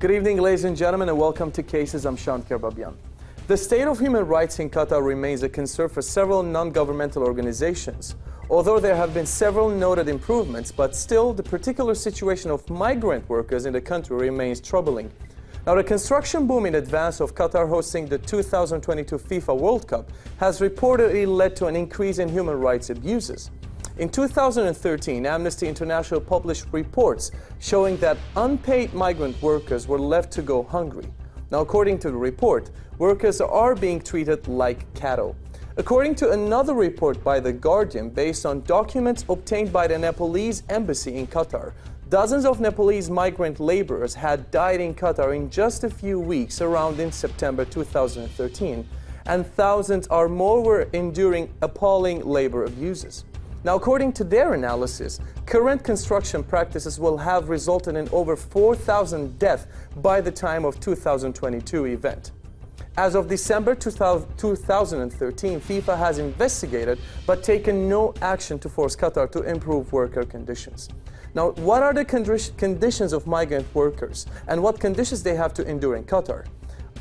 Good evening, ladies and gentlemen, and welcome to Cases. I'm Shant Kerbabian. The state of human rights in Qatar remains a concern for several non-governmental organizations. Although there have been several noted improvements, but still the particular situation of migrant workers in the country remains troubling. Now, the construction boom in advance of Qatar hosting the 2022 FIFA World Cup has reportedly led to an increase in human rights abuses. In 2013, Amnesty International published reports showing that unpaid migrant workers were left to go hungry. Now, according to the report, workers are being treated like cattle. According to another report by The Guardian, based on documents obtained by the Nepalese embassy in Qatar, dozens of Nepalese migrant laborers had died in Qatar in just a few weeks around in September 2013, and thousands or more were enduring appalling labor abuses. Now, according to their analysis, current construction practices will have resulted in over 4,000 deaths by the time of 2022 event. As of December 2013, FIFA has investigated but taken no action to force Qatar to improve worker conditions. Now, what are the conditions of migrant workers and what conditions they have to endure in Qatar?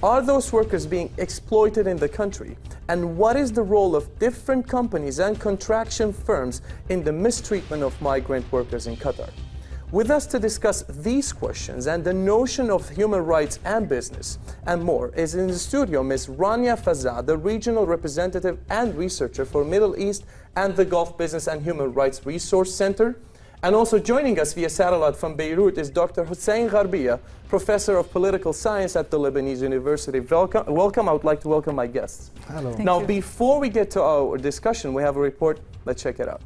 Are those workers being exploited in the country? And what is the role of different companies and contraction firms in the mistreatment of migrant workers in Qatar? With us to discuss these questions and the notion of human rights and business and more is in the studio Ms. Rania Fazah, the regional representative and researcher for Middle East and the Gulf Business and Human Rights Resource Center. And also joining us via satellite from Beirut is Dr. Hussein Gharbieh, professor of political science at the Lebanese University. Welcome. I would like to welcome my guests. Hello. Now, before we get to our discussion, we have a report. Let's check it out.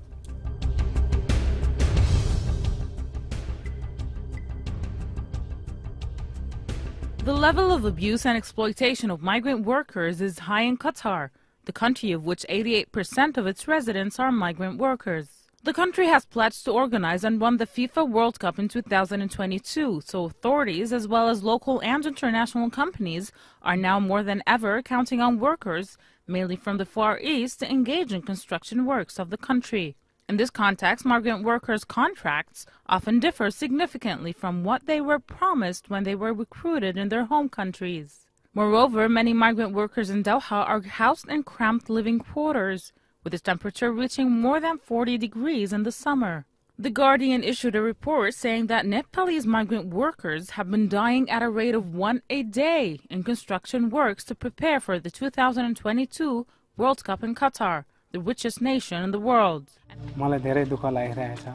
The level of abuse and exploitation of migrant workers is high in Qatar, the country of which 88% of its residents are migrant workers. The country has pledged to organize and run the FIFA World Cup in 2022, so authorities as well as local and international companies are now more than ever counting on workers, mainly from the Far East, to engage in construction works of the country. In this context, migrant workers' contracts often differ significantly from what they were promised when they were recruited in their home countries. Moreover, many migrant workers in Doha are housed in cramped living quarters, with its temperature reaching more than 40 degrees in the summer. The Guardian issued a report saying that Nepalese migrant workers have been dying at a rate of one a day in construction works to prepare for the 2022 World Cup in Qatar, the richest nation in the world. मलाई धेरै दुःख लागिरहेछ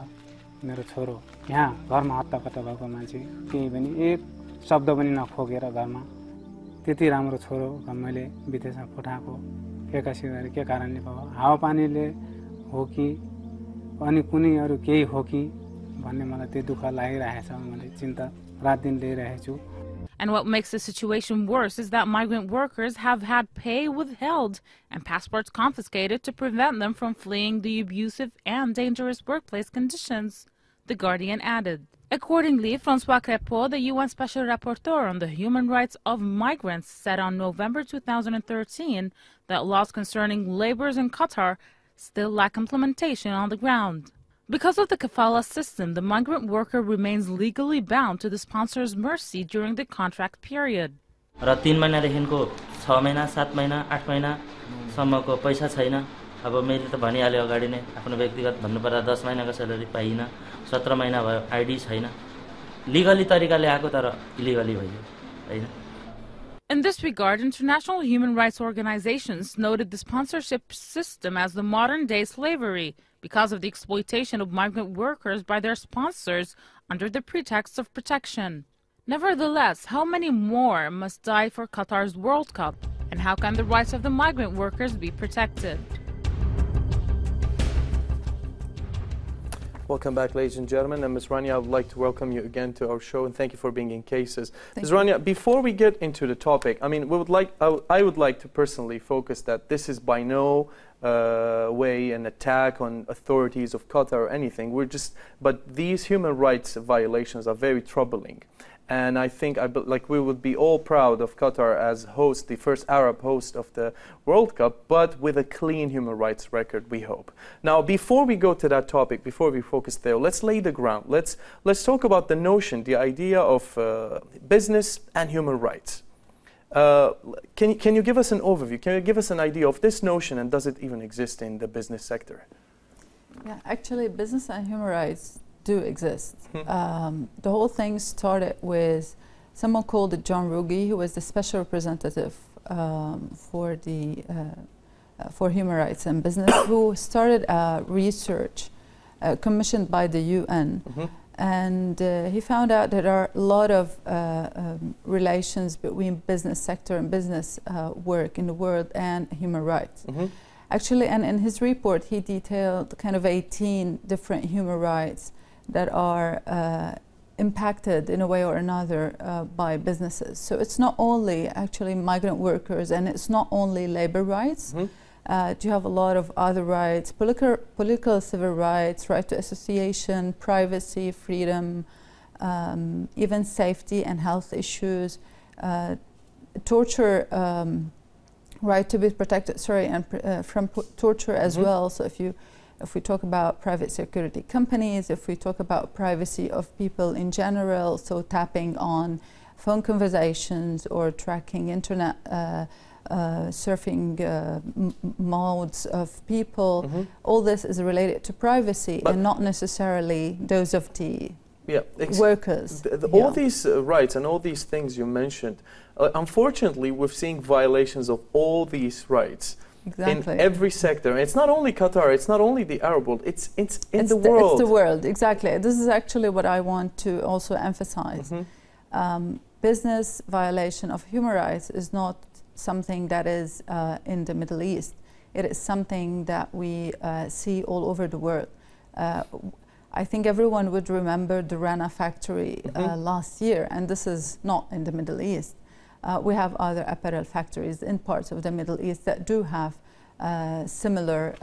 मेरो छोरो यहाँ घरमा हत्तापत्ता भएको मान्छे केही पनि एक शब्द पनि नखोकेर घरमा त्यति राम्रो छोरो मैले विदेशमा पठाएको एक्कासी गरी के कारणले भयो हावापानीले हो कि अनि कुनै अरु केही हो कि भन्ने मलाई त्यो दुःख लागिरहेछ मैले चिन्ता रात दिन लिइरहेको छु. And what makes the situation worse is that migrant workers have had pay withheld and passports confiscated to prevent them from fleeing the abusive and dangerous workplace conditions, The Guardian added. Accordingly, François Crépeau, the UN Special Rapporteur on the human rights of migrants, said on November 2013 that laws concerning laborers in Qatar still lack implementation on the ground. Because of the kafala system, the migrant worker remains legally bound to the sponsor's mercy during the contract period. र 3 महिनादेखिको 6 महिना 7 महिना 8 महिना सम्मको पैसा छैन. अब मैले त भनिहाले अगाडि नै आफ्नो व्यक्तिगत भन्नुपर्दा 10 महिनाको स्यालेरी पाइन. 17 महिना भयो आईडी छैन. लिगली तरिकाले आको तर इलिगली भयो हैन. In this regard, international human rights organizations noted the sponsorship system as the modern-day slavery because of the exploitation of migrant workers by their sponsors under the pretext of protection. Nevertheless, how many more must die for Qatar's World Cup, and how can the rights of the migrant workers be protected? Welcome back, ladies and gentlemen. And Ms. Rania, I would like to welcome you again to our show, and thank you for being in Cases. Ms. Rania, before we get into the topic, I mean, I would like to personally focus that this is by no way an attack on authorities of Qatar or anything. But these human rights violations are very troubling. And I think like we would be all proud of Qatar as host, the first Arab host of the World Cup, but with a clean human rights record, we hope. Now, before we go to that topic, before we focus there, let's lay the ground. Let's talk about the notion, the idea of business and human rights. Can you give us an overview? Can you give us an idea of this notion, and does it even exist in the business sector? Yeah, actually, business and human rights do exist. The whole thing started with someone called John Ruggie, who was the special representative for human rights and business, who started research commissioned by the UN. And he found out that there are a lot of relations between business sector and business work in the world and human rights. Actually, and in his report, he detailed kind of 18 different human rights that are impacted in a way or another by businesses. So it's not only actually migrant workers, and it's not only labor rights. You have a lot of other rights, political civil rights, right to association, privacy, freedom, even safety and health issues, torture, right to be protected, from torture as well. So if we talk about private security companies, if we talk about privacy of people in general, so tapping on phone conversations or tracking internet surfing modes of people, all this is related to privacy and not necessarily those of the workers. All these rights and all these things you mentioned, unfortunately, we're seeing violations of all these rights. Exactly. In every sector. It's not only Qatar, it's not only the Arab world, it's the world. It's the world, exactly. This is actually what I want to also emphasize. Business violation of human rights is not something that is in the Middle East. It is something that we see all over the world. I think everyone would remember the Rania factory last year, and this is not in the Middle East. We have other apparel factories in parts of the Middle East that do have similar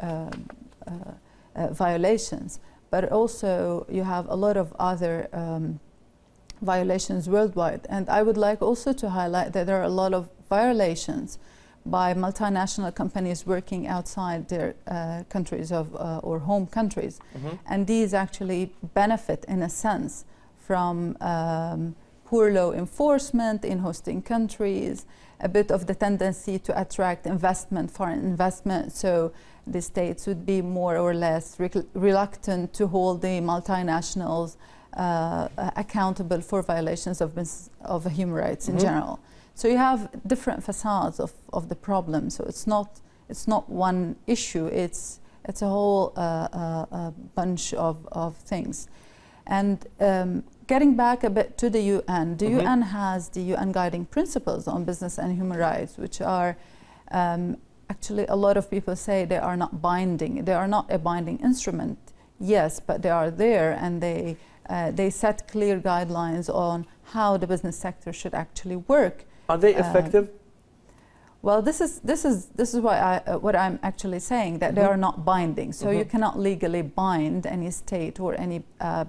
violations, but also you have a lot of other violations worldwide. And I would like also to highlight that there are a lot of violations by multinational companies working outside their countries or home countries. And these actually benefit, in a sense, from poor law enforcement in hosting countries, a bit of the tendency to attract investment, foreign investment, so the states would be more or less reluctant to hold the multinationals accountable for violations of human rights in general. So you have different facades of the problem. So it's not one issue. It's a whole bunch of things. And getting back a bit to the UN, the UN has the UN guiding principles on business and human rights, which are actually, a lot of people say they are not binding. They are not a binding instrument, yes, but they are there, and they set clear guidelines on how the business sector should actually work. Are they effective? Well, this is what I'm actually saying, that they are not binding. So you cannot legally bind any state or any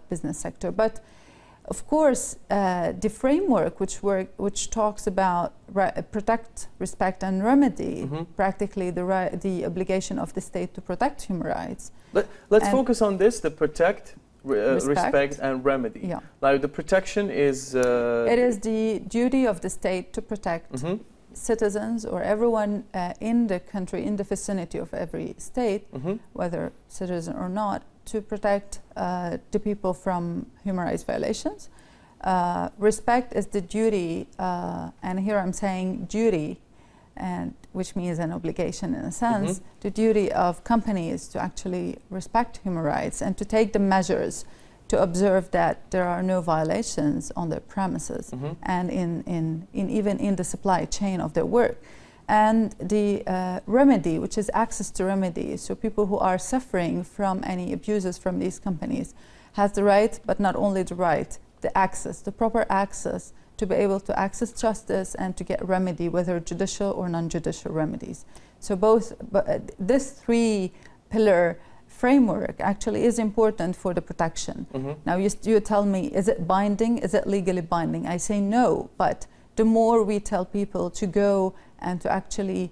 business sector. But of course, the framework which talks about protect, respect, and remedy, practically the obligation of the state to protect human rights. Let's focus on this: the protect, respect, and remedy. Yeah. Now, the protection is. It is the duty of the state to protect citizens or everyone in the country, in the vicinity of every state, whether citizen or not, to protect the people from human rights violations. Respect is the duty, and here I'm saying duty, and which means an obligation in a sense, the duty of companies to actually respect human rights and to take the measures to observe that there are no violations on their premises and even in the supply chain of their work. And the remedy, which is access to remedy, so people who are suffering from any abuses from these companies has the right, but not only the right, the access, the proper access to be able to access justice and to get remedy, whether judicial or non-judicial remedies. So both, this three-pillar framework actually is important for the protection. Now you tell me, is it binding? Is it legally binding? I say no, but the more we tell people to go and to actually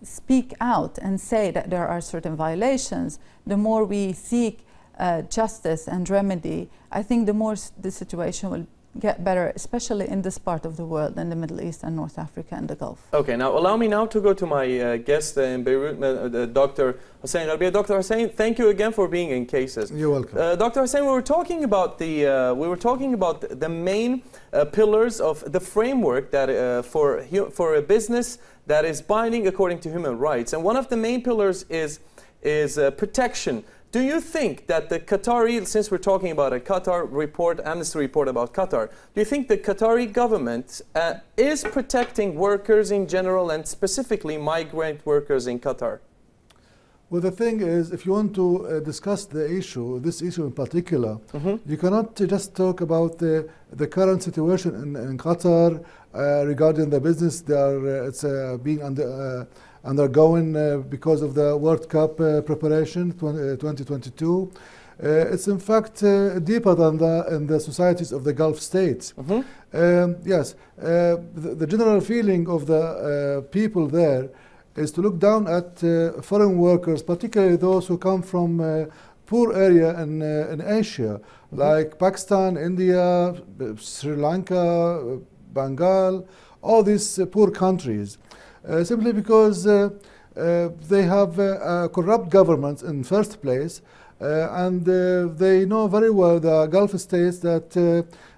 speak out and say that there are certain violations, the more we seek justice and remedy, I think the more the situation will get better, especially in this part of the world, in the Middle East and North Africa and the Gulf. Okay, now allow me now to go to my guest in Beirut, Dr. Hussein Gharbieh. Dr. Hussein, thank you again for being in Cases. You're welcome. Dr. Hussein, we were talking about the main pillars of the framework that for a business that is binding according to human rights, and one of the main pillars is protection. Do you think that the Qatari, since we're talking about a Qatar report, Amnesty report about Qatar, do you think the Qatari government is protecting workers in general and specifically migrant workers in Qatar? Well, the thing is, if you want to discuss this issue in particular, you cannot just talk about the current situation in Qatar regarding the business it's being undergoing because of the World Cup preparation 2022. It's in fact deeper than in the societies of the Gulf states. Yes, the general feeling of the people there is to look down at foreign workers, particularly those who come from poor area in Asia, like Pakistan, India, Sri Lanka, Bengal, all these poor countries. Simply because they have corrupt governments in first place, and they know very well, the Gulf states, that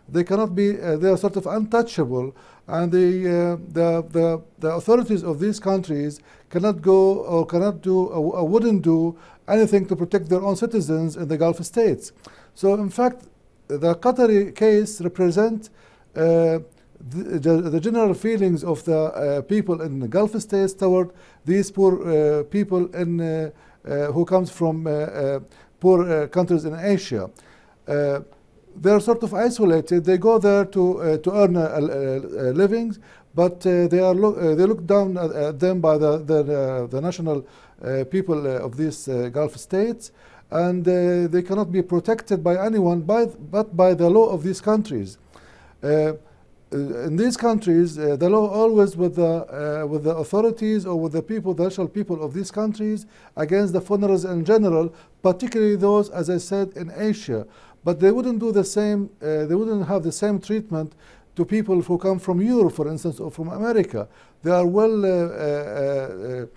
they cannot be, they are sort of untouchable, and the authorities of these countries cannot go or cannot do or wouldn't do anything to protect their own citizens in the Gulf states. So in fact, the Qatari case represents the general feelings of the people in the Gulf states toward these poor people who comes from poor countries in Asia. They're sort of isolated. They go there to earn a living, but they look down at them by the national people of these Gulf states, and they cannot be protected by anyone but by the law of these countries. In these countries, the law always with the authorities or with the people, the national people of these countries, against the foreigners in general, particularly those, as I said, in Asia. But they wouldn't do the same. They wouldn't have the same treatment to people who come from Europe, for instance, or from America. They are well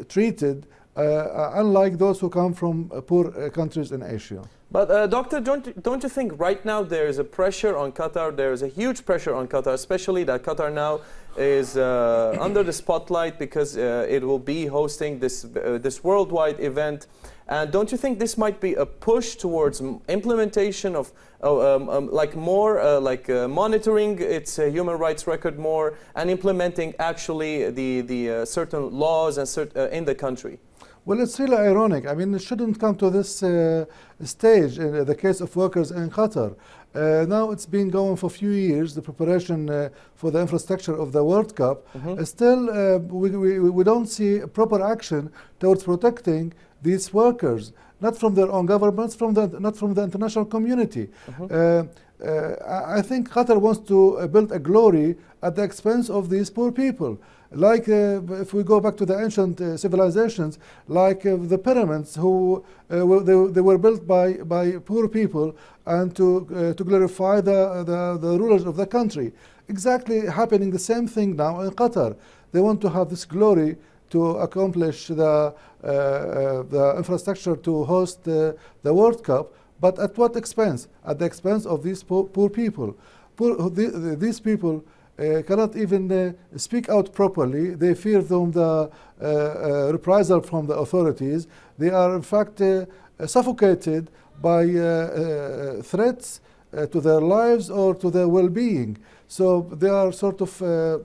treated, unlike those who come from poor countries in Asia. But Doctor, don't you think right now there is a pressure on Qatar? There is a huge pressure on Qatar, especially that Qatar now is under the spotlight because it will be hosting this worldwide event. And don't you think this might be a push towards implementation of monitoring its human rights record more and implementing actually the certain laws and in the country? Well, it's really ironic. I mean, it shouldn't come to this stage in the case of workers in Qatar. Now it's been going for a few years, the preparation for the infrastructure of the World Cup. Still, we don't see proper action towards protecting these workers, not from their own governments, not from the international community. I think Qatar wants to build a glory at the expense of these poor people. Like if we go back to the ancient civilizations, like the pyramids, who they were built by poor people and to glorify the rulers of the country. Exactly happening the same thing now in Qatar. They want to have this glory to accomplish the infrastructure to host the World Cup, but at what expense? At the expense of these poor people. These people cannot even speak out properly. They fear the reprisal from the authorities. They are in fact suffocated by threats to their lives or to their well-being. So they are sort of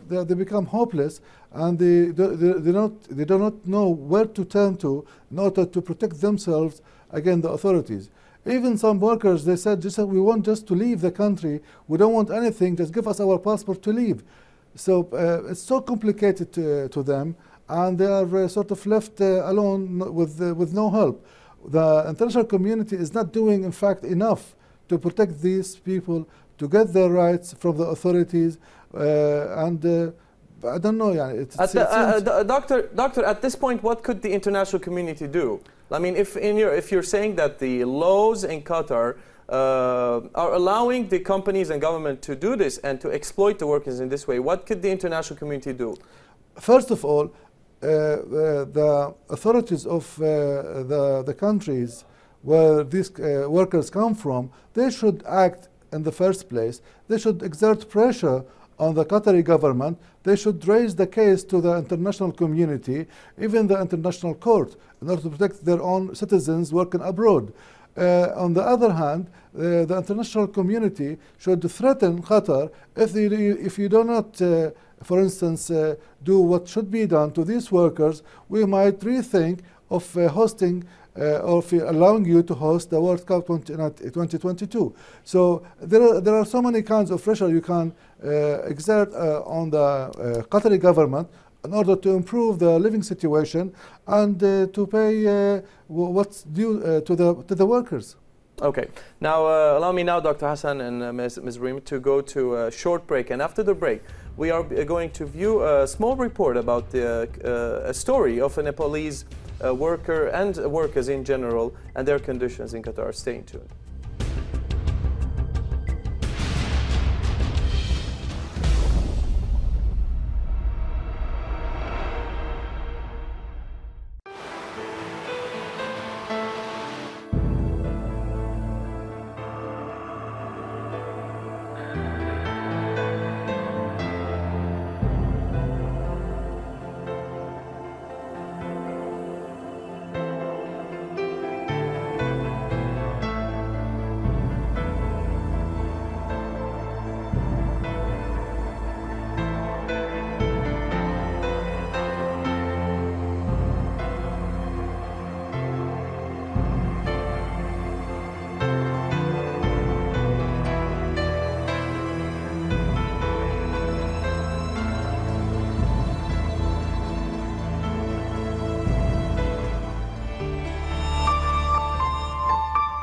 they become hopeless, and they do not know where to turn to in order to protect themselves against the authorities. Even some workers, they said, we want just to leave the country. We don't want anything. Just give us our passport to leave. So it's so complicated to them. and they are sort of left alone with no help. The international community is not doing, in fact, enough to protect these people, to get their rights from the authorities, and I don't know. Yeah, Doctor, at this point, what could the international community do? I mean, if you're saying that the laws in Qatar are allowing the companies and government to do this and to exploit the workers in this way, what could the international community do? First of all, the authorities of the countries where these workers come from, they should act in the first place. They should exert pressure on the Qatari government. They should raise the case to the international community, even the international court, in order to protect their own citizens working abroad. On the other hand, the international community should threaten Qatar if you do not, for instance, do what should be done to these workers. We might rethink of hosting or allowing you to host the World Cup 2022. So there are so many kinds of pressure you can exert on the Qatari government in order to improve the living situation and to pay what's due to the workers. Okay. Now, allow me now, Dr. Hassan and Ms. Rania, to go to a short break. And after the break, we are going to view a small report about a story of a Nepalese worker and workers in general and their conditions in Qatar. Stay tuned.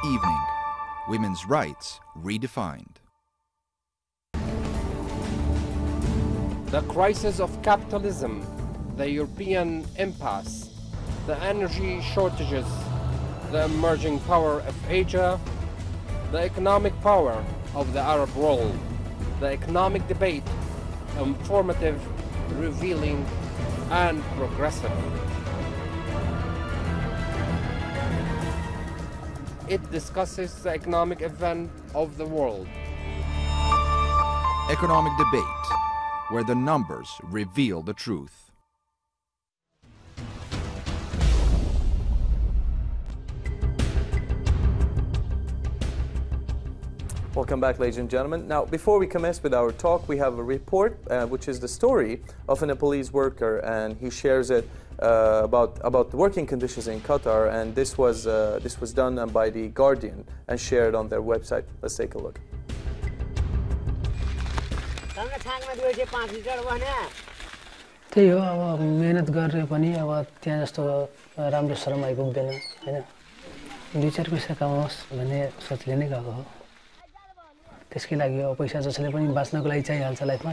Evening. Women's rights redefined. The crisis of capitalism, the European impasse, the energy shortages, the emerging power of Asia, the economic power of the Arab world, the economic debate, informative, revealing, and progressive. It discusses the economic event of the world. Economic debate, where the numbers reveal the truth. Welcome back, ladies and gentlemen. Now, before we commence with our talk, we have a report, which is the story of a Nepalese worker, and he shares it about the working conditions in Qatar, and this was done by the Guardian and shared on their website. Let's take a look. त्यही हो अब मेहनत गरेर पनि अब त्यहाँ जस्तो राम्रो श्रम आइपुग्दैन हैन दुई चार पैसा कमाओस् भन्ने सोचले नै गएको हो त्यसकै लागि अब पैसा जसले पनि बाँच्नको लागि चाहिहाल्छ लाइफमा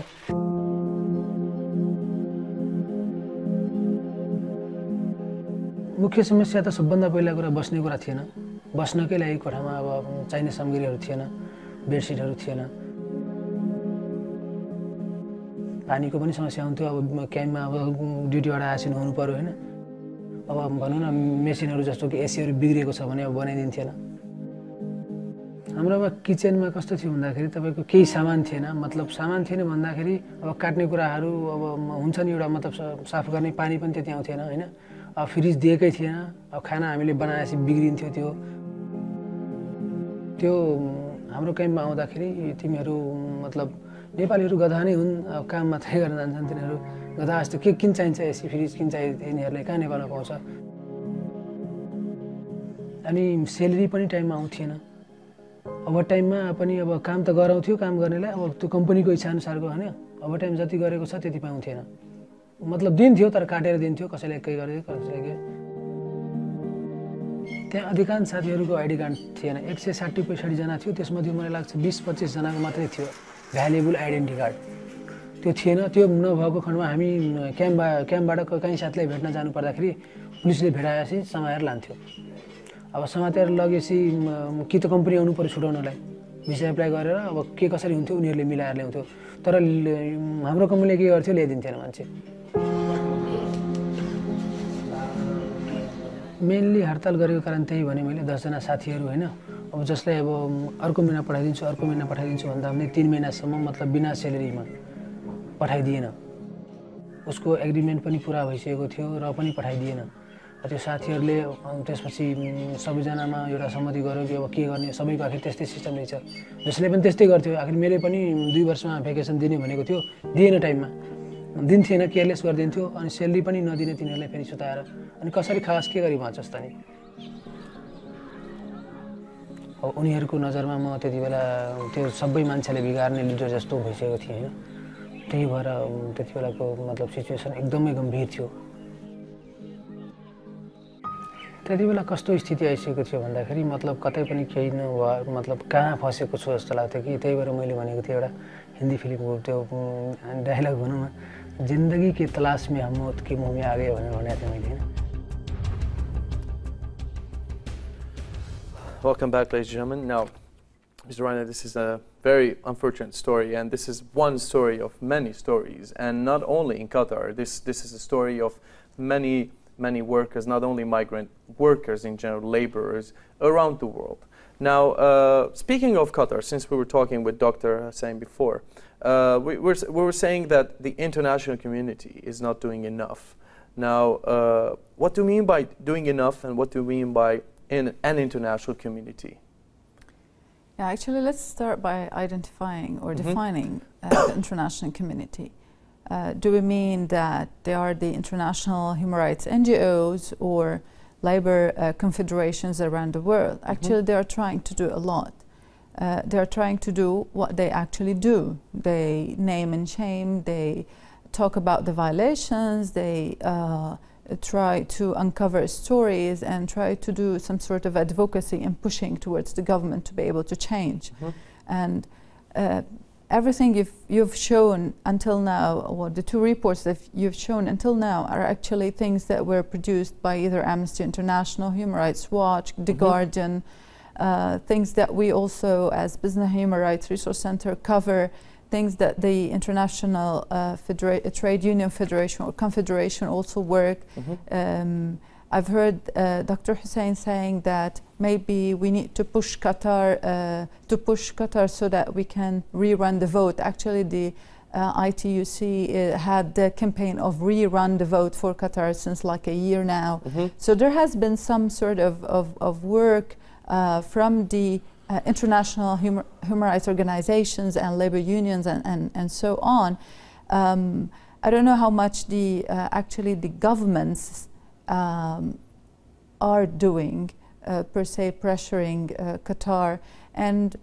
मुख्य समस्या त सबभन्दा पहिला कुरा बस्ने कुरा थिएन बस्नकै लागि कोठामा अब चाहिने सामग्रीहरू थिएन बेडसिटहरू थिएन पानीको पनि समस्या हुन्थ्यो अब क्याम्पमा अब ड्युटीबाट आएपछि हुनु पर्यो हैन अब भनौं न मेसिनहरू जस्तो कि एसीहरू बिग्रेको छ भने अब बनाइदिन्थेन हाम्रोमा किचनमा कस्तो थियो भन्दाखेरि तपाईको केही सामान थिएन मतलब सामान थिएन भन्दाखेरि अब काट्ने कुराहरू अब हुन्छ नि एउटा मतलब साफ गर्ने पानी पनि त्यति आउँथेन हैन अब फ्रिज दिएकै थिएन अब खाना हामीले बनाएपछि बिग्रिन्थ्यो त्यो हाम्रो क्याम्पमा आउँदाखेरि तिमीहरू मतलब नेपालीहरु गधा नै हुन् अब काम मात्रै गर्न जान्छन् तिनीहरु गधा जस्तो के किन चाहिन्छ एसी फ्रिज किन चाहिन्छ तिनीहरुले कहाँ नेपालमा पाउँछ अनि स्यालेरी पनि टाइममा आउँथेन अब टाइममा पनि अब काम त गराउँथ्यो काम गर्नेलाई अब त्यो कम्पनीको इच्छा अनुसारको हैन अब टाइम जति गरेको छ त्यति पाउँथेन मतलब दिन्थ्यो तर काटेर दिन्थ्यो कसैले केही गर्यो कसैले के त्यहाँ अधिकांश साथीहरूको आइडी कार्ड थिएन 160-65 जना थियो त्यसमध्ये मलाई लाग्छ 20-25 जनाको मात्रै थियो भ्यालुएबल आइडेन्टिटी कार्ड त्यो थिएन त्यो नभएको खण्डमा हामी क्याम्पबाट कहीँ साथीलाई भेट्न जानु पर्दाखेरि पुलिसले भेटाएपछि समाएर लान्थ्यो अब समातेर लगेपछि कि त कम्पनी आउनु पर्यो छुटाउनलाई भिसा एप्लाई गरेर अब के कसरी हुन्थ्यो उनीहरूले मिलाएर ल्याउँथ्यो तर हाम्रो कम्पनीले के गर्थ्यो ल्याइदिन्थेन मान्छे मेनली हडताल गरेको कारण त्यही भने मैले 10 जना साथीहरू हैन अब जसलाई अब अर्को महिना पठाइदिन्छु भन्दा पनि 3 महिनासम्म मतलब बिना स्यालेरीमा पठाइदिएन उसको एग्रिमेन्ट पनि पुरा भइसकेको थियो र पनि पठाइदिएन त्यो साथीहरूले त्यसपछि सबैजनामा एउटा सहमति गर्यो कि अब के गर्ने सबैको आखिर त्यस्तै सिस्टम रहेछ जसले पनि त्यस्तै गर्थ्यो आखिर मैले पनि 2 वर्षमा भ्याकेसन दिने भनेको थियो दिएन टाइममा दिन्थेन केयरलेस गरिदिन्थ्यो अनि स्यालेरी पनि नदिने तिनीहरूलाई फेरि सुताएर अनि कसरी खास के गरी भन्छ त नि अब उनीहरूको नजरमा म त्यति बेला त्यो सबै मान्छेले बिगार्ने लिडर जस्तो भइसकेको थिएँ हैन त्यही भएर त्यति बेलाको मतलब सिचुएसन एकदमै गम्भीर थियो त्यति बेला कस्तो स्थिति आइसकेको थियो भन्दाखेरि मतलब कतै पनि केही नभए मतलब कहाँ फसेको छु जस्तो लाग्थ्यो कि त्यही भएर मैले भनेको थिएँ एउटा हिन्दी फिल्मको त्यो डायलग भनौँ न जिन्दगी की तलाश में हम मौत की मुँह में आ गए भनेर भनेको थिएँ मैले हैन Welcome back, ladies and gentlemen. Now, Mr. Rania, this is a very unfortunate story, and this is one story of many stories, and not only in Qatar. This is a story of many workers, not only migrant workers in general, laborers around the world. Now, speaking of Qatar, since we were talking with Dr. Hussein before, we were saying that the international community is not doing enough. Now, what do you mean by doing enough, and what do you mean by in an international community? Yeah, actually, let's start by identifying or defining the international community. Do we mean that they are the international human rights NGOs or labor confederations around the world? Actually, they are trying to do a lot. They are trying to do what they actually do. They name and shame, they talk about the violations, they try to uncover stories and try to do some sort of advocacy and pushing towards the government to be able to change. And everything you've shown until now, or the 2 reports that you've shown until now, are actually things that were produced by either Amnesty International, Human Rights Watch, The Guardian, things that we also, as Business Human Rights Resource Center, cover, things that the International Trade Union Federation or Confederation also work. I've heard Dr. Hussein saying that maybe we need to push Qatar so that we can rerun the vote. Actually, the ITUC had the campaign of rerun the vote for Qatar since like a year now. So there has been some sort of work from the international human rights organizations and labor unions and so on. I don't know how much actually the governments are doing per se pressuring Qatar, and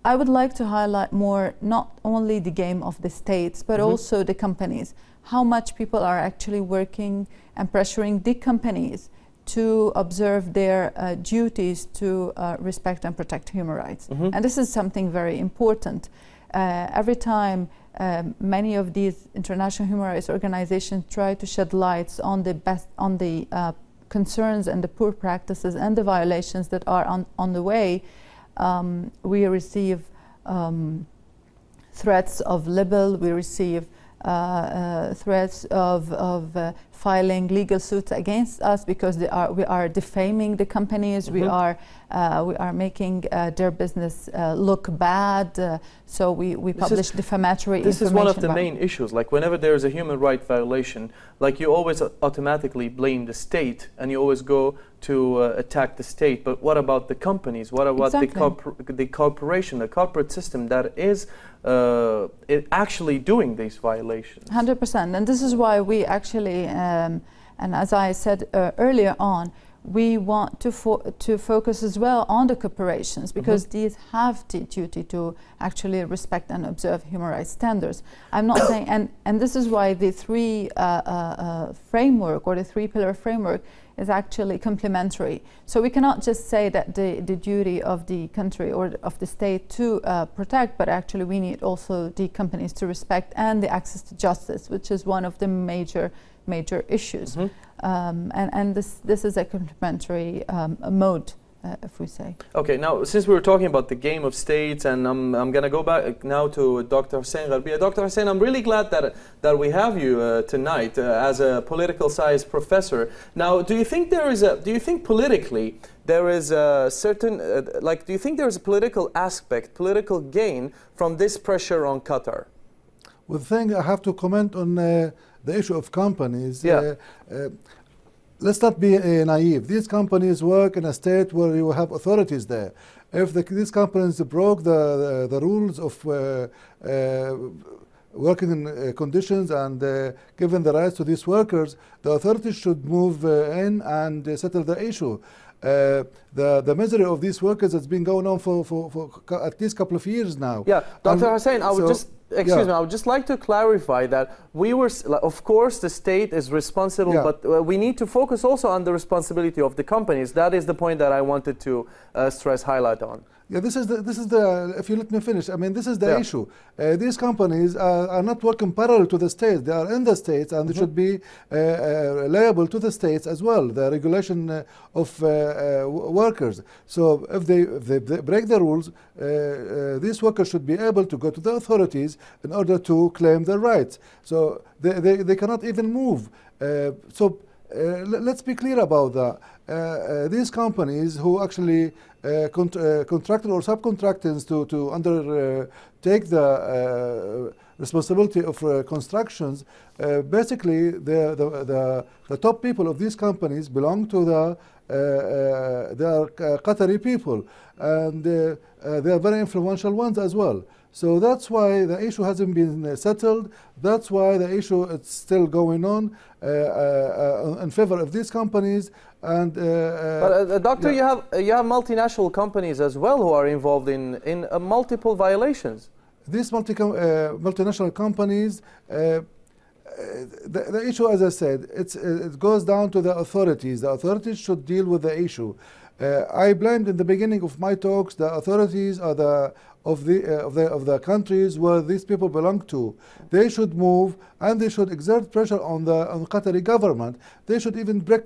I would like to highlight more not only the game of the states but also the companies, how much people are actually working and pressuring the companies to observe their duties to respect and protect human rights. And this is something very important. Every time many of these international human rights organizations try to shed lights on the concerns and the poor practices and the violations that are on the way, we receive threats of libel, we receive threats of filing legal suits against us because we are defaming the companies, we are making their business look bad, so we publish defamatory information. This is one of the main issues. Like whenever there is a human right violation, like you always automatically blame the state and you always go to attack the state. But what about the companies? What about the corporation, the corporate system that is actually doing these violations? 100%. And this is why we actually, and as I said earlier on, we want to focus as well on the corporations, because these have the duty to actually respect and observe human rights standards. I'm not saying, and this is why the three framework, or the three-pillar framework, is actually complementary. So we cannot just say that the duty of the country or of the state to protect, but actually we need also the companies to respect, and the access to justice, which is one of the major issues. And this is a complementary mode, if we say. Okay, now since we were talking about the game of states, and I'm going to go back now to Dr. Hussein Gharbieh. Dr. Hussein, I'm really glad that we have you tonight as a political science professor. Now, do you think politically there is a certain, do you think there is a political aspect, political gain from this pressure on Qatar? Well, the thing I have to comment on the issue of companies. Let's not be naive. These companies work in a state where you have authorities there. If these companies broke the rules of working conditions and given the rights to these workers, the authorities should move in and settle the issue. The misery of these workers has been going on for at least a couple of years now. Yeah, Dr. Hussein, I would Excuse me, I would just like to clarify that of course the state is responsible, but we need to focus also on the responsibility of the companies. That is the point that I wanted to highlight on. Yeah, this is the, if you let me finish, I mean, this is the issue. These companies are not working parallel to the states. They are in the states, and they should be liable to the states as well, the regulation of workers. So if they break the rules, these workers should be able to go to the authorities in order to claim their rights. So they cannot even move. Let's be clear about that. These companies who actually contracted or subcontractors to undertake the responsibility of constructions, basically the top people of these companies belong to the Qatari people, and they are very influential ones as well. So that's why the issue hasn't been settled. That's why the issue is still going on in favor of these companies. And but doctor, you have multinational companies as well who are involved in multiple violations. These multinational companies, the issue, as I said, it goes down to the authorities. The authorities should deal with the issue. I blamed in the beginning of my talks the authorities are of the countries where these people belong to. They should move, and they should exert pressure on the Qatari government. They should even break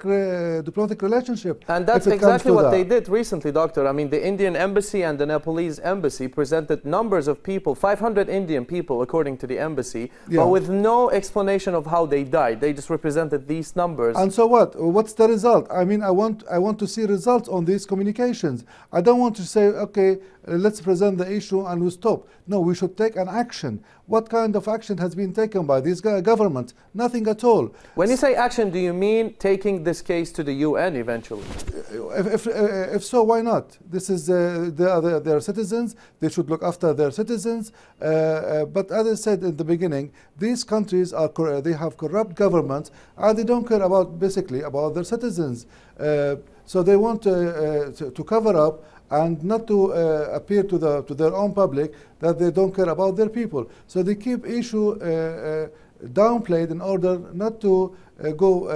diplomatic relationship. And that's exactly what they did recently, Doctor. I mean, the Indian embassy and the Nepalese embassy presented numbers of people, 500 Indian people, according to the embassy, but with no explanation of how they died. They just represented these numbers. And so what? What's the result? I mean, I want to see results on these communications. I don't want to say, okay, let's present the issue and we stop. No, we should take an action. What kind of action has been taken by these governments? Nothing at all. When you say action, do you mean taking this case to the UN eventually? If so, why not? This is their citizens. They should look after their citizens. But as I said in the beginning, these countries they have corrupt governments, and they don't care basically about their citizens. So they want to cover up and not to appear to their own public that they don't care about their people. So they keep issue downplayed in order not to go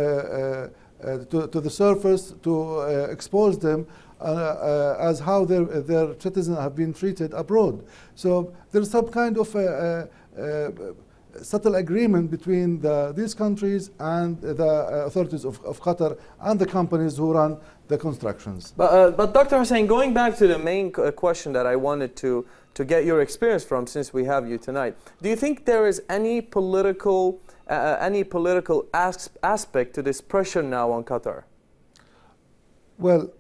to the surface, to expose them as how their citizens have been treated abroad. So there's some kind of subtle agreement between these countries and the authorities of Qatar and the companies who run the constructions. But Dr. Hussein, going back to the main question that I wanted to get your experience from, since we have you tonight, do you think there is any political aspect to this pressure now on Qatar? Well,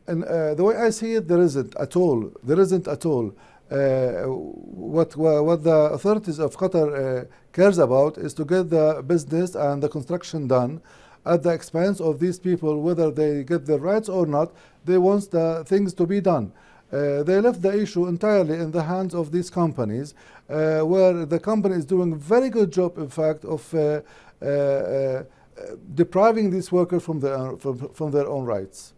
and the way I see it, there isn't at all. There isn't at all. What the authorities of Qatar cares about is to get the business and the construction done at the expense of these people, whether they get their rights or not. They want the things to be done. They left the issue entirely in the hands of these companies, where the company is doing a very good job, in fact, of depriving these workers from their own rights.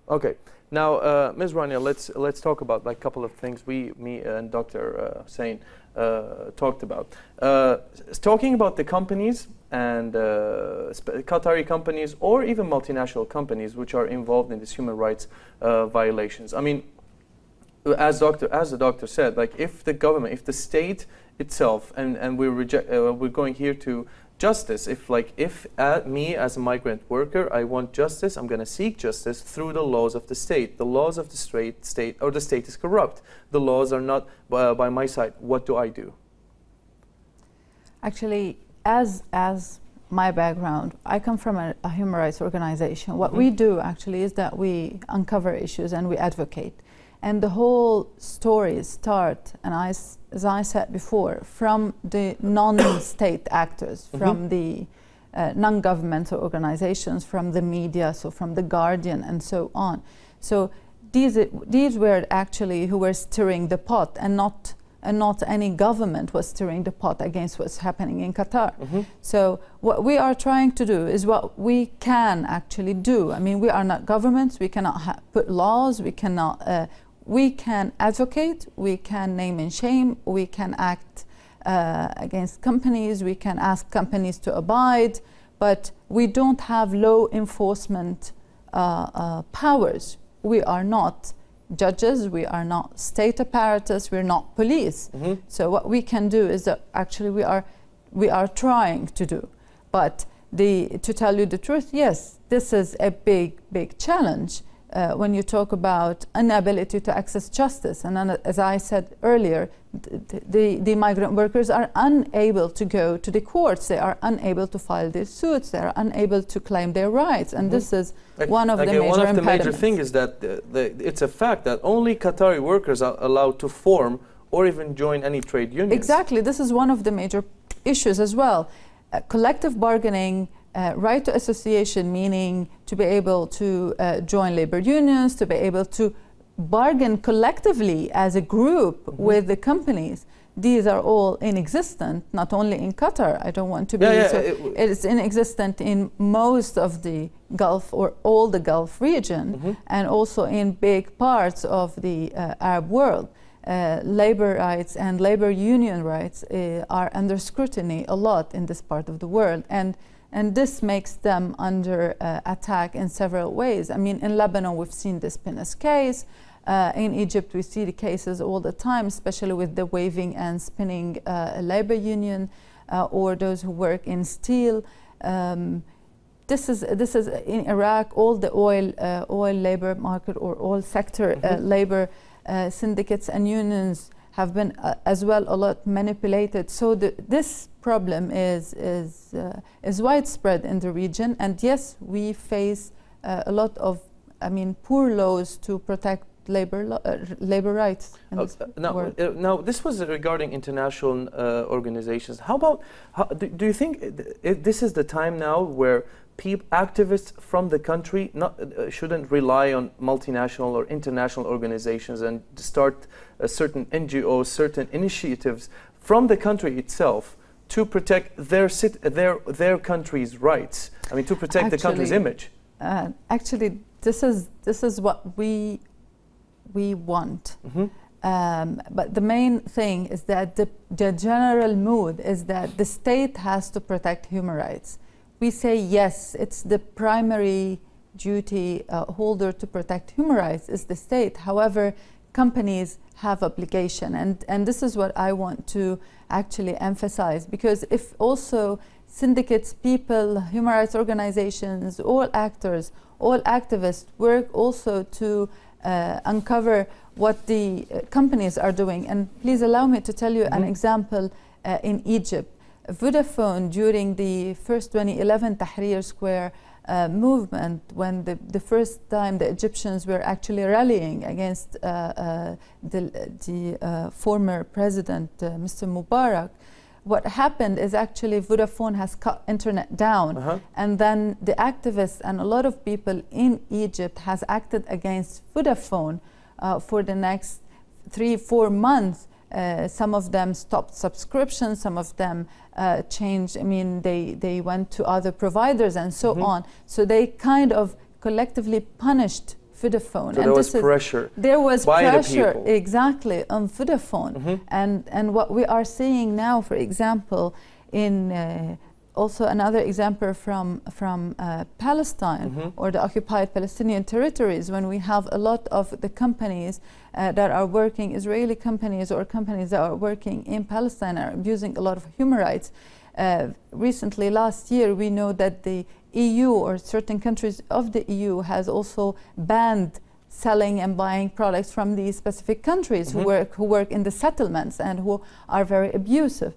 Okay. Now, Ms. Rania, let's talk about like a couple of things me and Dr. Hussein talked about. Talking about the companies and Qatari companies or even multinational companies which are involved in these human rights violations. I mean, as the doctor said, like if the government, if the state itself, and we're going here to justice. If me as a migrant worker, I want justice, I'm going to seek justice through the laws of the state. The laws of the state, or the state is corrupt. The laws are not by my side. What do I do? Actually, as my background, I come from a human rights organization. What we do actually is that we uncover issues and we advocate. And the whole stories start, and as I said before, from the non-state actors, from the non-governmental organizations, from the media, so from the Guardian and so on. So these were actually who were stirring the pot, and not any government was stirring the pot against what's happening in Qatar. So what we are trying to do is what we can actually do. I mean, we are not governments, we cannot put laws, we cannot, we can advocate, we can name and shame, we can act against companies, we can ask companies to abide, but we don't have law enforcement powers. We are not judges, we are not state apparatus, we're not police. So what we can do is that actually we are trying to do. But to tell you the truth, yes, this is a big challenge when you talk about inability to access justice. And as I said earlier, the migrant workers are unable to go to the courts, they are unable to file their suits, they are unable to claim their rights, and this is one of the major impediments. One of the major things is that it's a fact that only Qatari workers are allowed to form or even join any trade unions. Exactly, this is one of the major issues as well. Collective bargaining, right to association, meaning to be able to join labor unions, to be able to bargain collectively as a group with the companies. These are all inexistent, not only in Qatar. I don't want to be... it's inexistent in most of the Gulf or all the Gulf region, and also in big parts of the Arab world. Labor rights and labor union rights are under scrutiny a lot in this part of the world. And this makes them under attack in several ways. I mean, in Lebanon, we've seen this Pinus case. In Egypt, we see the cases all the time, especially with the waving and spinning labor union, or those who work in steel. This is in Iraq. All the oil labor market or oil sector labor syndicates and unions have been as well a lot manipulated. So this problem is widespread in the region, and yes, we face a lot of, I mean, poor laws to protect labor rights. Now, this was regarding international organizations. How about, do you think this is the time now where activists from the country shouldn't rely on multinational or international organizations and start certain NGOs, certain initiatives from the country itself to protect their country's rights? I mean, to protect the country's image. Actually, this is what we want. But the main thing is that the general mood is that the state has to protect human rights. We say yes, it's the primary duty holder to protect human rights is the state. However, companies have obligation, and this is what I want to actually emphasize, because if also syndicates, people, human rights organizations, all actors, all activists work also to uncover what the companies are doing. And please allow me to tell you an example in Egypt. Vodafone, during the first 2011 Tahrir Square movement, when the first time the Egyptians were actually rallying against the former president, Mr. Mubarak, what happened is actually Vodafone has cut internet down, and then the activists and a lot of people in Egypt has acted against Vodafone for the next 3-4 months, Some of them stopped subscriptions, some of them changed, I mean, they went to other providers and so on. So they kind of collectively punished Vodafone. So there was pressure. There was pressure, the exactly, on Vodafone. And what we are seeing now, for example, in also another example from Palestine or the occupied Palestinian territories, when we have a lot of the companies that are working, Israeli companies or companies that are working in Palestine, are abusing a lot of human rights. Recently, last year, we know that the EU or certain countries of the EU has also banned selling and buying products from these specific countries who work in the settlements and who are very abusive.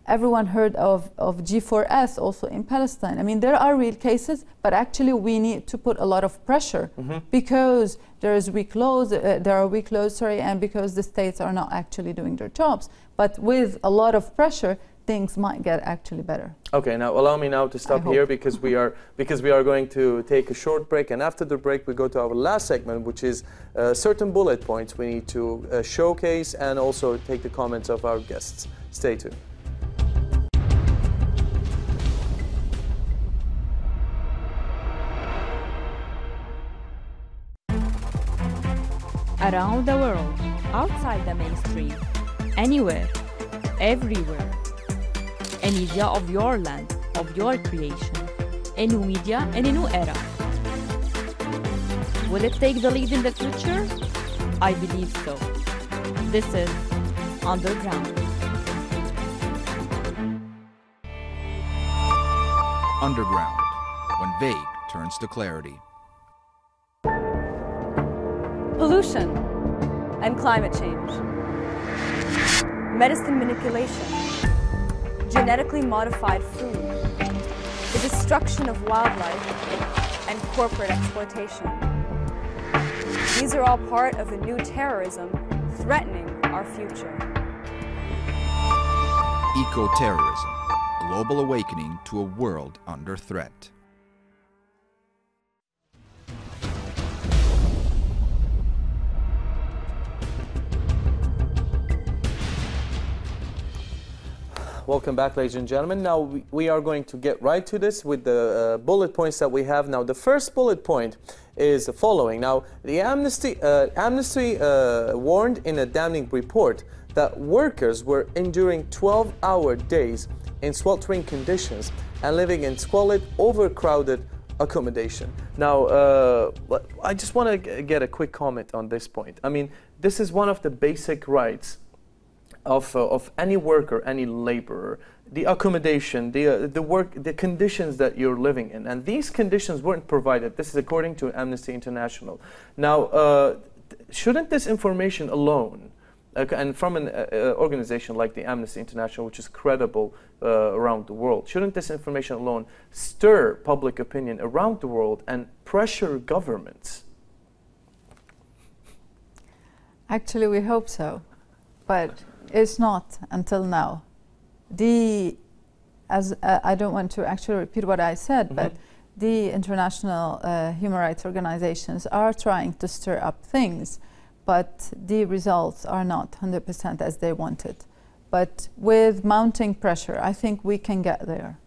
Everyone heard of G4S also in Palestine. I mean, there are real cases, but actually we need to put a lot of pressure because there are weak laws, and because the states are not actually doing their jobs. But with a lot of pressure, things might get actually better. Okay, now allow me now to stop here because we are going to take a short break, and after the break we go to our last segment, which is certain bullet points we need to showcase and also take the comments of our guests. Stay tuned. Around the world, outside the mainstream, anywhere, everywhere. A media of your land, of your creation. A new media in a new era. Will it take the lead in the future? I believe so. This is Underground. Underground, when vague turns to clarity. Pollution and climate change. Medicine manipulation. Genetically modified food. The destruction of wildlife and corporate exploitation. These are all part of a new terrorism threatening our future. Eco-terrorism, global awakening to a world under threat. Welcome back, ladies and gentlemen. Now we are going to get right to this with the bullet points that we have. Now the first bullet point is the following. Now the Amnesty warned in a damning report that workers were enduring 12-hour days in sweltering conditions and living in squalid, overcrowded accommodation. Now I just want to get a quick comment on this point. I mean, this is one of the basic rights of any worker, any laborer, the accommodation, the work, the conditions that you're living in, and these conditions weren't provided. This is according to Amnesty International. Now, shouldn't this information alone, and from an organization like the Amnesty International, which is credible around the world, shouldn't this information alone stir public opinion around the world and pressure governments? Actually, we hope so, but it's not until now. I don't want to actually repeat what I said, but the international human rights organizations are trying to stir up things, but the results are not 100% as they wanted. But with mounting pressure, I think we can get there.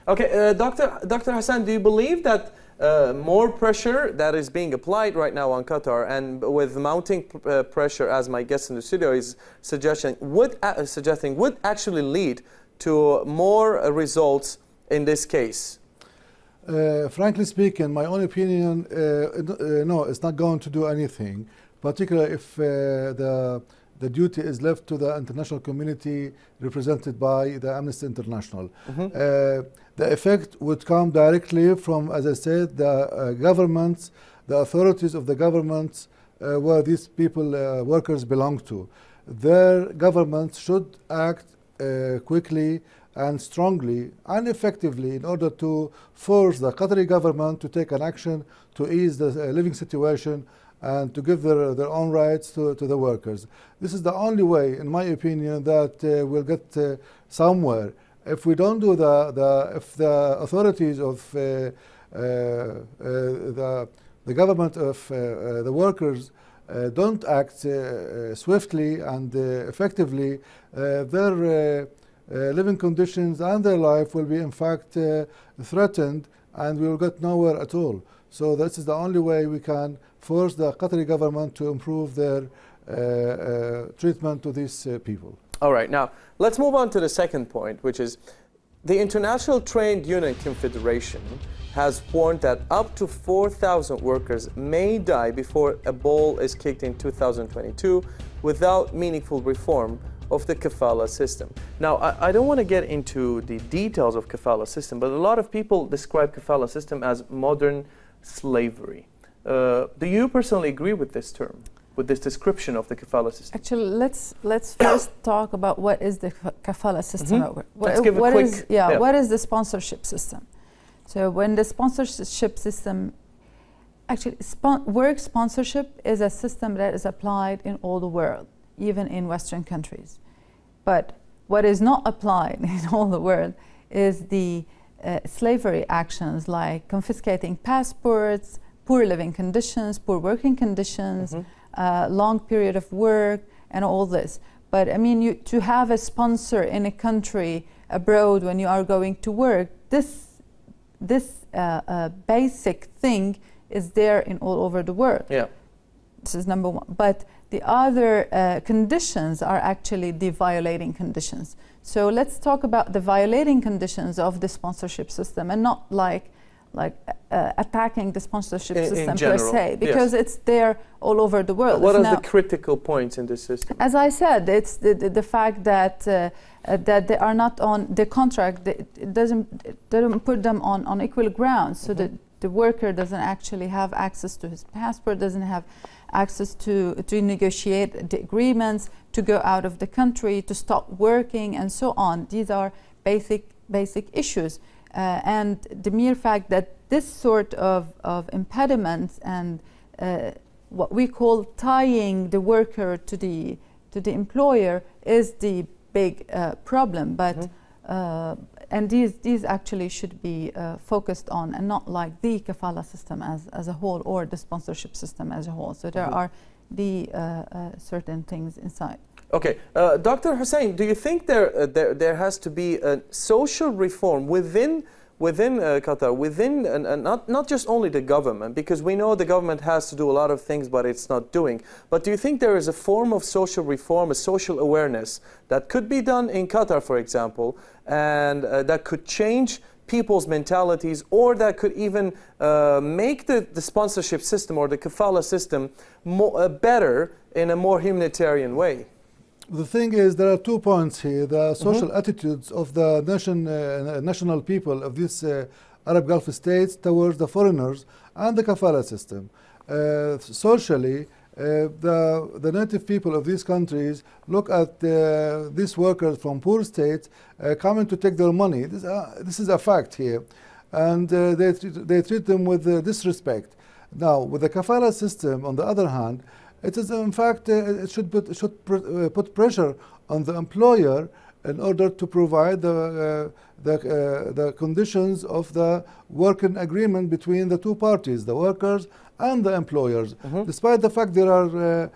Okay, Dr. Hassan, do you believe that more pressure that is being applied right now on Qatar, and with mounting pressure, as my guest in the studio is suggesting, would actually lead to more results in this case? Frankly speaking, my own opinion, no, it's not going to do anything, particularly if the duty is left to the international community represented by the Amnesty International. The effect would come directly from, as I said, the governments, the authorities of the governments where these people, workers belong to. Their governments should act quickly and strongly and effectively in order to force the Qatari government to take an action to ease the living situation and to give their own rights to the workers. This is the only way, in my opinion, that we'll get somewhere. If we don't do if the authorities of the government of the workers don't act swiftly and effectively, their living conditions and their life will be in fact threatened, and we will get nowhere at all. So this is the only way we can force the Qatari government to improve their treatment to these people. All right, now let's move on to the second point, which is the International Trade Union Confederation has warned that up to 4,000 workers may die before a ball is kicked in 2022 without meaningful reform of the kafala system. Now, I don't want to get into the details of kafala system, but a lot of people describe kafala system as modern slavery. Do you personally agree with this term, with this description of the kafala system? Actually, let's first talk about what is the kafala system. Let's give a quick... What is the sponsorship system? So when the sponsorship system, actually work sponsorship is a system that is applied in all the world, even in Western countries. But what is not applied in all the world is the slavery actions like confiscating passports, poor living conditions, poor working conditions, long period of work, and all this. But I mean, to have a sponsor in a country abroad when you are going to work, this basic thing is there in all over the world. Yeah. This is number one. But the other conditions are actually the violating conditions. So let's talk about the violating conditions of the sponsorship system, and not like attacking the sponsorship system per se, because it's there all over the world. What are the critical points in this system? As I said, it's the fact that that they are not on the contract. It doesn't put them on equal grounds, so that the worker doesn't actually have access to his passport, doesn't have access to negotiate the agreements, to go out of the country, to stop working, and so on. These are basic issues. And the mere fact that this sort of impediments and what we call tying the worker to the employer is the big problem. But and these actually should be focused on, and not like the kafala system as a whole, or the sponsorship system as a whole. So there are the certain things inside. Okay, Dr. Hussein, do you think there has to be a social reform within Qatar, within not just only the government, because we know the government has to do a lot of things, but it's not doing. But do you think there is a form of social reform, a social awareness that could be done in Qatar, for example, and that could change people's mentalities, or that could even make the sponsorship system or the kafala system better in a more humanitarian way? The thing is, there are 2 points here. The social attitudes of the national people of these Arab Gulf states towards the foreigners and the kafala system. Socially, the native people of these countries look at these workers from poor states coming to take their money. This is a fact here. And they treat them with disrespect. Now, with the kafala system, on the other hand, it is, in fact, it should put pressure on the employer in order to provide the conditions of the working agreement between the two parties, the workers and the employers. Despite the fact there are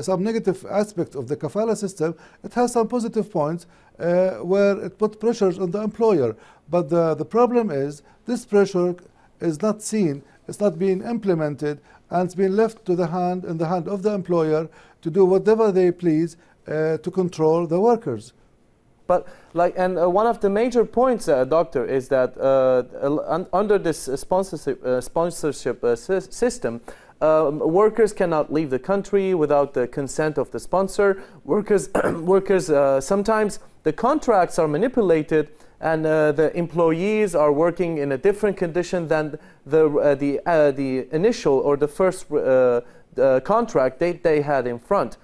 some negative aspects of the kafala system, it has some positive points where it puts pressures on the employer. But the problem is this pressure is not seen, it's not being implemented, and it's been left in the hand of the employer to do whatever they please to control the workers. But one of the major points, Doctor, is that under this sponsorship system, workers cannot leave the country without the consent of the sponsor. Workers sometimes the contracts are manipulated, and the employees are working in a different condition than the initial or the first contract they had in front.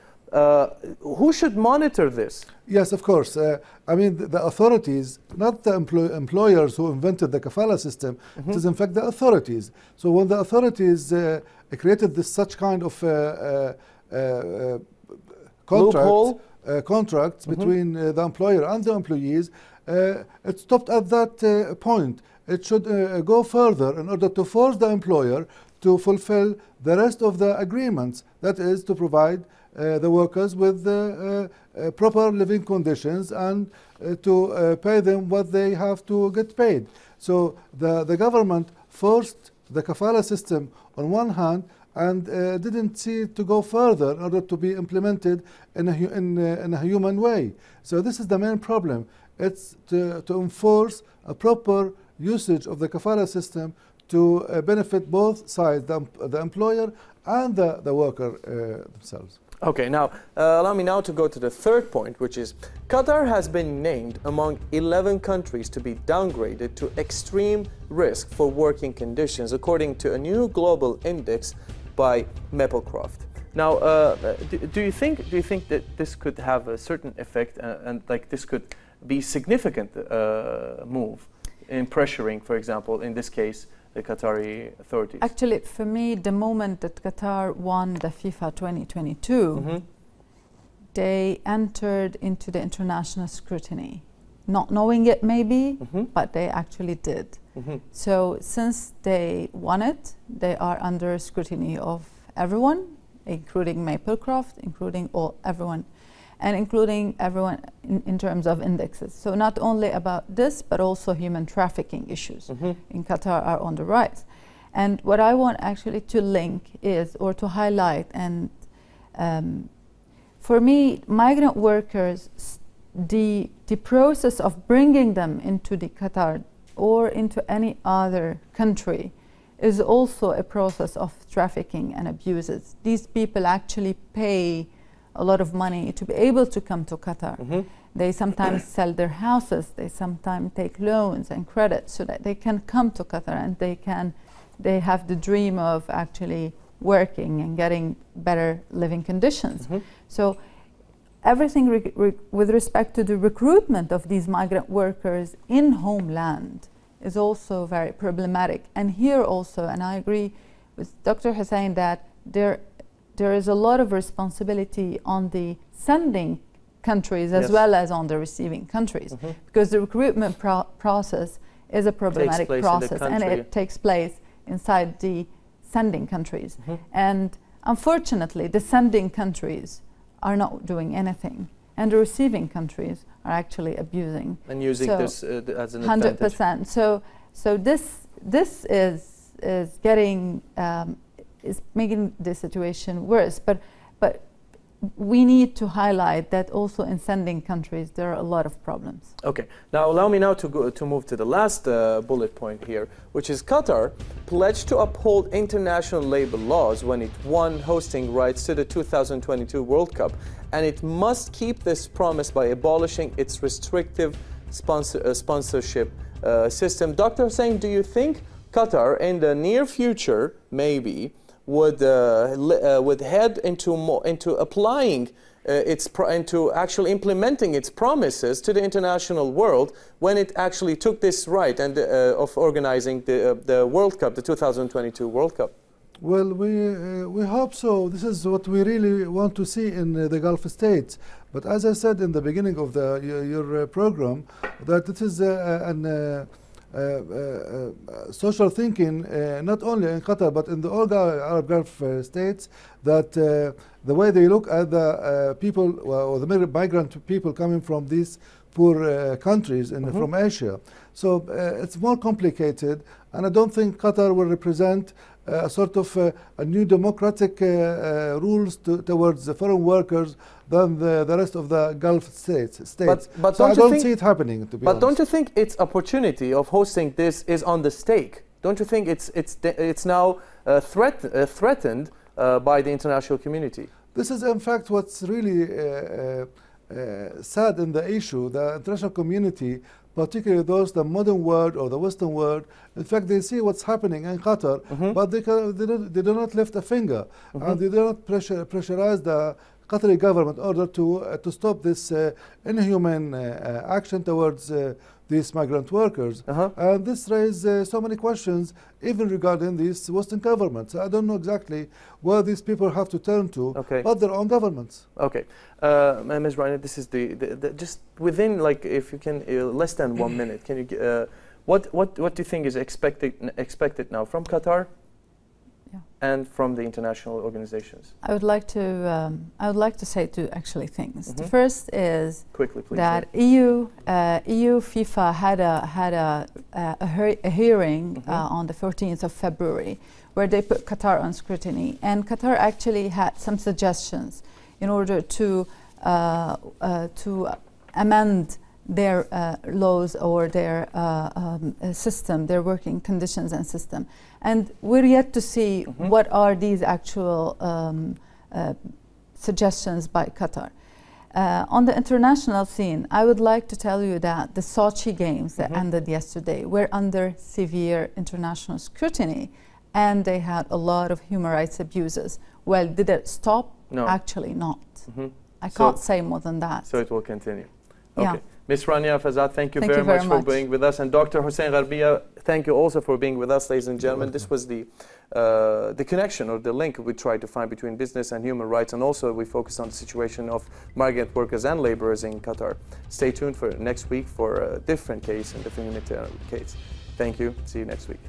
Who should monitor this? Yes, of course. I mean, the authorities, not the employers who invented the kafala system. It is in fact the authorities. So when the authorities created such kind of contracts between the employer and the employees, it stopped at that point. It should go further in order to force the employer to fulfill the rest of the agreements, that is to provide the workers with proper living conditions and to pay them what they have to get paid. So the government forced the kafala system on one hand and didn't see it to go further in order to be implemented in a human way. So this is the main problem. It's to enforce a proper usage of the kafala system to benefit both sides, the employer and the worker themselves. Okay, now allow me now to go to the third point, which is Qatar has been named among 11 countries to be downgraded to extreme risk for working conditions, according to a new global index by Maplecroft. Now, do you think that this could have a certain effect, and like this could be significant move in pressuring, for example, in this case, the Qatari authorities? Actually, for me, the moment that Qatar won the FIFA 2022, they entered into the international scrutiny. Not knowing it maybe, but they actually did. So since they won it, they are under scrutiny of everyone, including Maplecroft, including everyone, and including everyone in terms of indexes. So not only about this, but also human trafficking issues in Qatar are on the rise. And what I want actually to link is, or to highlight, and for me, migrant workers, the process of bringing them into the Qatar or into any other country is also a process of trafficking and abuses. These people actually pay a lot of money to be able to come to Qatar. They sometimes sell their houses, they sometimes take loans and credits so that they can come to Qatar, and they have the dream of actually working and getting better living conditions. So everything with respect to the recruitment of these migrant workers in homeland is also very problematic. And here also, and I agree with Dr. Hussein that there is a lot of responsibility on the sending countries as well as on the receiving countries, because the recruitment process is a problematic process, and it takes place inside the sending countries. And unfortunately, the sending countries are not doing anything, and the receiving countries are actually abusing and using this as an 100%. So this is getting is making the situation worse. But we need to highlight that also in sending countries there are a lot of problems. Okay, now allow me now to move to the last bullet point here, which is Qatar pledged to uphold international labor laws when it won hosting rights to the 2022 World Cup, and it must keep this promise by abolishing its restrictive sponsorship system. Dr. Hussein, do you think Qatar in the near future maybe would head into applying into actually implementing its promises to the international world when it actually took this right and of organizing the World Cup, the 2022 World Cup? Well, we hope so. This is what we really want to see in the Gulf states. But as I said in the beginning of your program, that it is social thinking, not only in Qatar but in the all Arab Gulf states, that the way they look at the people or the migrant people coming from these poor countries from Asia. So it's more complicated, and I don't think Qatar will represent a sort of a new democratic rules towards the foreign workers than the rest of the Gulf states. But so I don't see it happening, to be honest. But don't you think its opportunity of hosting this is on the stake? Don't you think it's now threatened by the international community? This is in fact what's really sad in the issue. The international community, particularly those, the modern world or the Western world, in fact, they see what's happening in Qatar, but they do not lift a finger, and they do not pressurize the Qatari government in order to stop this inhuman action towards these migrant workers. And this raises so many questions, even regarding these Western governments. I don't know exactly where these people have to turn to, but their own governments. Okay, Ms. Rania, this is just within, like, if you can, less than 1 minute, can you what do you think is expected now from Qatar? and from the international organizations? I would like to say two actually things. The first is quickly, please, that EU FIFA had a hearing on the 14th of February where they put Qatar on scrutiny, and Qatar actually had some suggestions in order to amend their laws or their system, their working conditions and system. And we're yet to see what are these actual suggestions by Qatar. On the international scene, I would like to tell you that the Sochi Games that ended yesterday were under severe international scrutiny, and they had a lot of human rights abuses. Well, did it stop? No. Actually not. I can't say more than that. So it will continue. Okay. Yeah. Ms. Rania, Fazah, thank you very much for being with us. And Dr. Hussein Gharbieh, thank you also for being with us, ladies and gentlemen. This was the connection or the link we tried to find between business and human rights, and also we focused on the situation of migrant workers and laborers in Qatar. Stay tuned for next week for a different case and different humanitarian case. Thank you. See you next week.